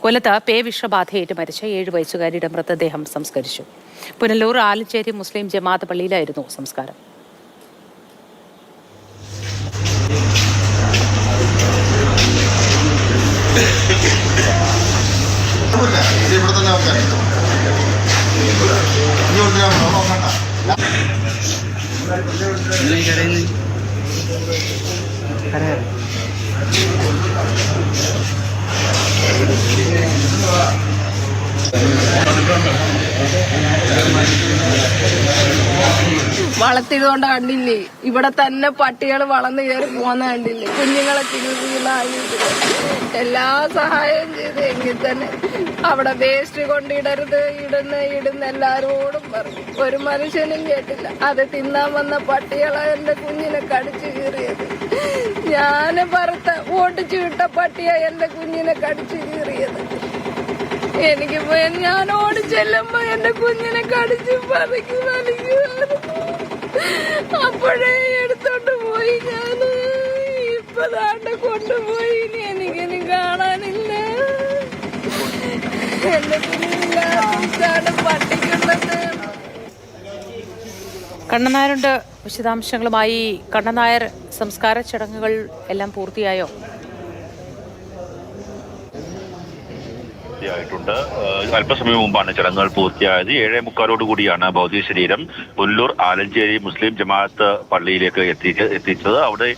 കൊല്ലത്ത് പേവിഷബാധയേറ്റ് മരിച്ച 7 വയസ്സുകാരിയുടെ മൃതദേഹം സംസ്കരിച്ചു. പുനലൂർ ആലഞ്ചേരി മുസ്ലിം ജമാഅത്ത് പള്ളിയിലായിരുന്നു സംസ്കാരം. വളർത്തിയതുകൊണ്ട് കണ്ടില്ലേ, ഇവിടെ തന്നെ പട്ടികൾ വളർന്നു കയറി പോന്ന കണ്ടില്ലേ, കുഞ്ഞുങ്ങളെ ചികിത്സയിലായിട്ട് എല്ലാ സഹായവും ചെയ്ത് എങ്കിൽ തന്നെ അവിടെ വേസ്റ്റ് കൊണ്ടിടരുത്, ഇടുന്ന എല്ലാരോടും പറഞ്ഞു. ഒരു മനുഷ്യനും കേട്ടില്ല. അത് തിന്നാൻ വന്ന പട്ടികളെ എന്റെ കുഞ്ഞിനെ കടിച്ചു കീറിയത്. ഞാന് പറത്ത ഓട്ടിച്ചു വിട്ട പട്ടിയ എന്റെ കുഞ്ഞിനെ കടിച്ചു കീറിയത്. എനിക്ക് ഞാൻ ഓടിച്ചെല്ലുമ്പോ എന്റെ കുഞ്ഞിനെ കടിച്ചു പറിക്കുമായിരുന്നു. അപ്പോഴേ എടുത്തോണ്ട് പോയി. ഞാന് ഇപ്പതാണ്ട് കൊണ്ടുപോയി. എനിക്കിനി കാണാനില്ല. എന്റെ കുഞ്ഞിലാണ് പട്ടിക്കുള്ളത്. കണ്ണനായരുണ്ട് വിശദാംശങ്ങളുമായി. കണ്ണനായർ, സംസ്കാര ചടങ്ങുകൾ എല്ലാം പൂർത്തിയായോ? ായിട്ടുണ്ട്. അല്പസമയം മുമ്പാണ് ചടങ്ങുകൾ പൂർത്തിയായത്. 7:45 ഭൗതിക ശരീരം പുനലൂർ ആലഞ്ചേരി മുസ്ലിം ജമാഅത്ത് പള്ളിയിലേക്ക് എത്തിച്ചത്. അവിടെ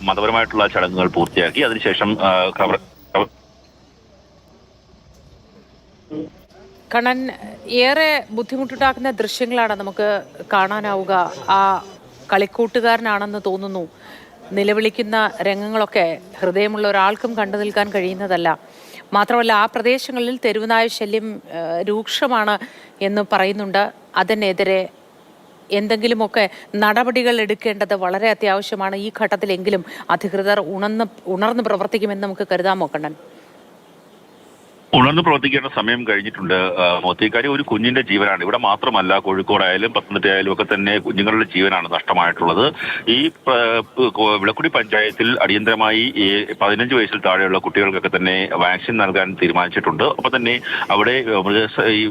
മതപരമായിട്ടുള്ള ചടങ്ങുകൾ പൂർത്തിയാക്കി. അതിനുശേഷം കണ്ണൻ, ഏറെ ബുദ്ധിമുട്ടുണ്ടാക്കുന്ന ദൃശ്യങ്ങളാണ് നമുക്ക് കാണാനാവുക. ആ കളിക്കൂട്ടുകാരനാണെന്ന് തോന്നുന്നു. നിലവിളിക്കുന്ന രംഗങ്ങളൊക്കെ ഹൃദയമുള്ള ഒരാൾക്കും കണ്ടു നിൽക്കാൻ കഴിയുന്നതല്ല. മാത്രമല്ല, ആ പ്രദേശങ്ങളിൽ തെരുവുനായ ശല്യം രൂക്ഷമാണ് എന്ന് പറയുന്നുണ്ട്. അതിനെതിരെ എന്തെങ്കിലുമൊക്കെ നടപടികൾ എടുക്കേണ്ടത് വളരെ അത്യാവശ്യമാണ്. ഈ ഘട്ടത്തിലെങ്കിലും അധികൃതർ ഉണർന്ന് പ്രവർത്തിക്കുമെന്ന് നമുക്ക് കരുതാമോ കണ്ണൻ? ഉണർന്ന് പ്രവർത്തിക്കേണ്ട സമയം കഴിഞ്ഞിട്ടുണ്ട്. മോത്തിക്കാരി ഒരു കുഞ്ഞിന്റെ ജീവനാണ്. ഇവിടെ മാത്രമല്ല, കോഴിക്കോടായാലും പത്തനംതിട്ടയായാലും ഒക്കെ തന്നെ കുഞ്ഞുങ്ങളുടെ ജീവനാണ് നഷ്ടമായിട്ടുള്ളത്. ഈ വിളക്കുടി പഞ്ചായത്തിൽ അടിയന്തരമായി 15 വയസ്സിൽ താഴെയുള്ള കുട്ടികൾക്കൊക്കെ തന്നെ വാക്സിൻ നൽകാൻ തീരുമാനിച്ചിട്ടുണ്ട്. ഒപ്പം തന്നെ അവിടെ ഈ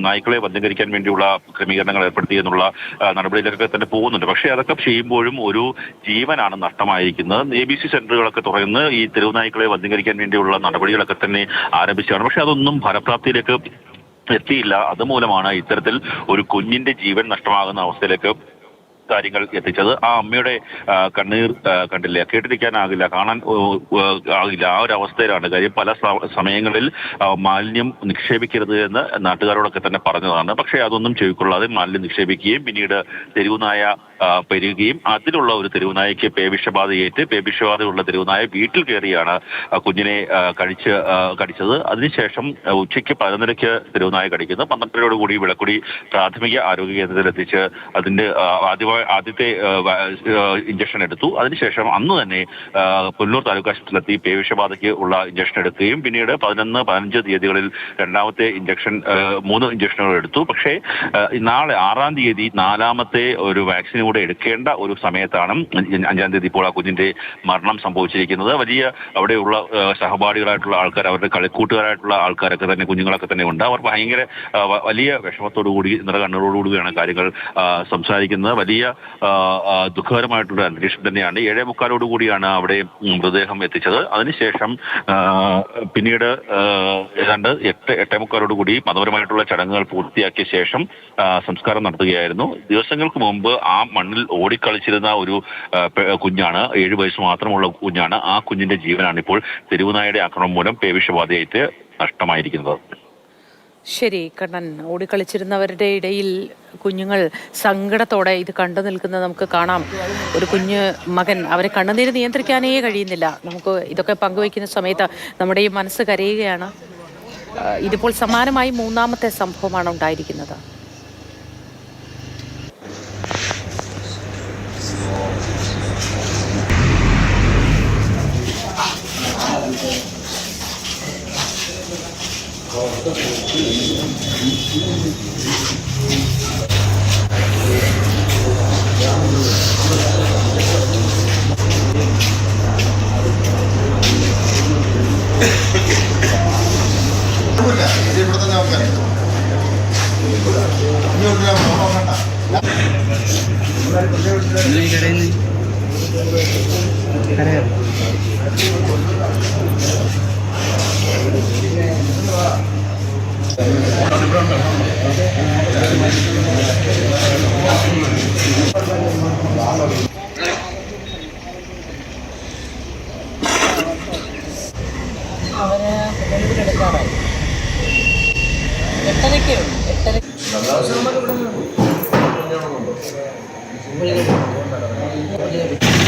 നായ്ക്കളെ വന്ധീകരിക്കാൻ വേണ്ടിയുള്ള ക്രമീകരണങ്ങൾ ഏർപ്പെടുത്തി എന്നുള്ള നടപടിയിലൊക്കെ തന്നെ പോകുന്നുണ്ട്. പക്ഷേ അതൊക്കെ ചെയ്യുമ്പോഴും ഒരു ജീവനാണ് നഷ്ടമായിരിക്കുന്നത്. ABC സെന്ററുകളൊക്കെ തുറന്ന് ഈ തെരുവ് നായ്ക്കളെ വന്ധീകരിക്കാൻ വേണ്ടിയുള്ള നടപടികളൊക്കെ തന്നെ ആരംഭിച്ചു. പക്ഷെ അതൊന്നും ഫലപ്രാപ്തിയിലേക്ക് എത്തിയില്ല. അതുമൂലമാണ് ഇത്തരത്തിൽ ഒരു കുഞ്ഞിന്റെ ജീവൻ നഷ്ടമാകുന്ന അവസ്ഥയിലേക്ക് കാര്യങ്ങൾ എത്തിച്ചത്. ആ അമ്മയുടെ കണ്ണീർ കണ്ടില്ല, കേട്ടിരിക്കാനാകില്ല, കാണാൻ ആകില്ല. ആ ഒരു അവസ്ഥയിലാണ്. കാര്യം പല സമയങ്ങളിൽ മാലിന്യം നിക്ഷേപിക്കരുത് എന്ന് നാട്ടുകാരോടൊക്കെ തന്നെ പറഞ്ഞതാണ്. പക്ഷേ അതൊന്നും ചെവിക്കൊള്ളാതെ മാലിന്യം നിക്ഷേപിക്കുകയും പിന്നീട് തെരുവുനായ പെരുകുകയും അതിലുള്ള ഒരു തെരുവുനായയ്ക്ക് പേവിഷബാധയേറ്റ് പേവിഷബാധയുള്ള തെരുവുനായ വീട്ടിൽ കയറിയാണ് കുഞ്ഞിനെ കടിച്ചത്. അതിനുശേഷം ഉച്ചയ്ക്ക് 11:00 തെരുവുനായ കടിക്കുന്നു. 12:00 വിളക്കുടി പ്രാഥമിക ആരോഗ്യ കേന്ദ്രത്തിൽ എത്തിച്ച് അതിന്റെ ആദ്യത്തെ ഇഞ്ചക്ഷൻ എടുത്തു. അതിനുശേഷം അന്ന് തന്നെ പുനലൂർ താലൂക്ക് ആശുപത്രിയിലെത്തി പേവിഷബാധയ്ക്ക് ഉള്ള ഇഞ്ചക്ഷൻ എടുക്കുകയും പിന്നീട് 11, 15 തീയതികളിൽ രണ്ടാമത്തെ ഇഞ്ചക്ഷൻ 3 ഇഞ്ചക്ഷനുകൾ എടുത്തു. പക്ഷേ നാളെ 6-ാം തീയതി 4ാമത്തെ ഒരു വാക്സിൻ കൂടെ എടുക്കേണ്ട ഒരു സമയത്താണ് 5-ാം തീയതി ഇപ്പോൾ ആ കുഞ്ഞിന്റെ മരണം സംഭവിച്ചിരിക്കുന്നത്. വലിയ അവിടെയുള്ള സഹപാഠികളായിട്ടുള്ള ആൾക്കാർ, അവരുടെ കളിക്കൂട്ടുകാരായിട്ടുള്ള ആൾക്കാരൊക്കെ തന്നെ, കുഞ്ഞുങ്ങളൊക്കെ തന്നെ ഉണ്ട്. അവർ ഭയങ്കര വലിയ വിഷമത്തോടുകൂടി നിറകണ്ണുകളോടുകൂടിയാണ് കാര്യങ്ങൾ സംസാരിക്കുന്നത്. വലിയ ദുഃഖകരമായിട്ടുള്ള അന്തരീക്ഷം തന്നെയാണ്. 7:45 അവിടെ മൃതദേഹം എത്തിച്ചത്. അതിനുശേഷം പിന്നീട് ഏതാണ്ട് 8:45 മതപരമായിട്ടുള്ള ചടങ്ങുകൾ പൂർത്തിയാക്കിയ ശേഷം സംസ്കാരം നടത്തുകയായിരുന്നു. ദിവസങ്ങൾക്ക് മുമ്പ് ആ മണ്ണിൽ ഓടിക്കളിച്ചിരുന്ന ഒരു കുഞ്ഞാണ്, 7 വയസ്സ് മാത്രമുള്ള കുഞ്ഞാണ്. ആ കുഞ്ഞിന്റെ ജീവനാണ് ഇപ്പോൾ തെരുവുനായയുടെ ആക്രമണം മൂലം പേവിഷബാധയേറ്റ് നഷ്ടമായിരിക്കുന്നത്. ശരി കണ്ണൻ, ഓടിക്കളിച്ചിരുന്നവരുടെ ഇടയിൽ കുഞ്ഞുങ്ങൾ സങ്കടത്തോടെ ഇത് കണ്ടു നിൽക്കുന്നത് നമുക്ക് കാണാം. ഒരു കുഞ്ഞ് മകൻ, അവരെ കണ്ണുനീര് നിയന്ത്രിക്കാനേ കഴിയുന്നില്ല. നമുക്ക് ഇതൊക്കെ പങ്കുവയ്ക്കുന്ന സമയത്ത് നമ്മുടെ ഈ മനസ്സ് കരയുകയാണ്. ഇതിപ്പോൾ സമാനമായി 3ാമത്തെ സംഭവമാണ് ഉണ്ടായിരിക്കുന്നത്. പോകില്ല, ഇത് ഇവിടെ തന്നെ നോക്കാൻ. അവന് എടുക്കാറായി 8:30 8:30